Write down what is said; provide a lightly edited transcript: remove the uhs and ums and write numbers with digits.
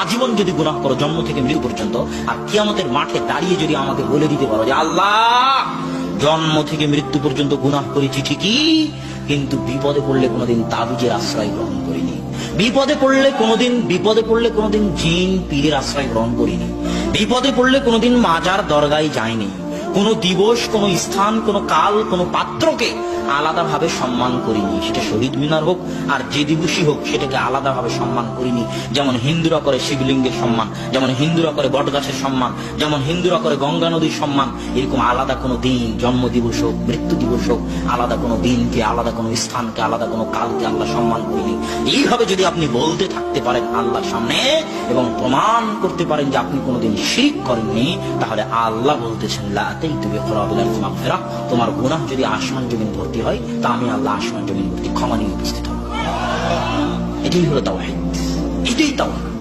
আজীবন যদি গুনাহ করো জন্ম থেকে মৃত্যু পর্যন্ত, আর কিয়ামতের মাঠে দাঁড়িয়ে যদি আমাকে বলে দিতে পারো যে আল্লাহ জন্ম থেকে মৃত্যু পর্যন্ত গুনাহ করেছি ঠিকই, কিন্তু বিপদে পড়লে কোনোদিন তাবিজের আশ্রয় গ্রহণ করিনি, বিপদে পড়লে কোনোদিন জিন পীরের আশ্রয় গ্রহণ করিনি, বিপদে পড়লে কোনোদিন মাজার দরগায় যায়নি, কোন দিবস, কোন স্থান, কোন কাল, কোন পাত্রকে আলাদাভাবে সম্মান করিনি, সেটা শহীদ মিনার হোক আর যে দিবসই হোক, সেটাকে আলাদাভাবে সম্মান করিনি। যেমন হিন্দুরা করে শিবলিঙ্গের সম্মান, যেমন হিন্দুরা করে বটগাছের সম্মান, যেমন হিন্দুরা করে গঙ্গা নদীর সম্মান, এরকম আলাদা কোনো দিন, জন্ম দিবস হোক, মৃত্যু দিবস হোক, আলাদা কোনো দিনকে, আলাদা কোনো স্থানকে, আলাদা কোনো কালকে আল্লাহ সম্মান করিনি। এইভাবে যদি আপনি বলতে থাকতে পারেন আল্লাহর সামনে এবং প্রমাণ করতে পারেন যে আপনি কোনোদিন শিরক করেননি, তাহলে আল্লাহ বলতেছেন লা আতাইতু বিকরাবিল মাগফিরাহ, তোমার গুনাহ যদি আসমান জমিন ভর্তি হয়, তা আমি আল্লাহ আসমান জমিন ভর্তি ক্ষমা নিয়ে উপস্থিত হব। এটাই হলো তাওহীদ, এটাই তাওহীদ।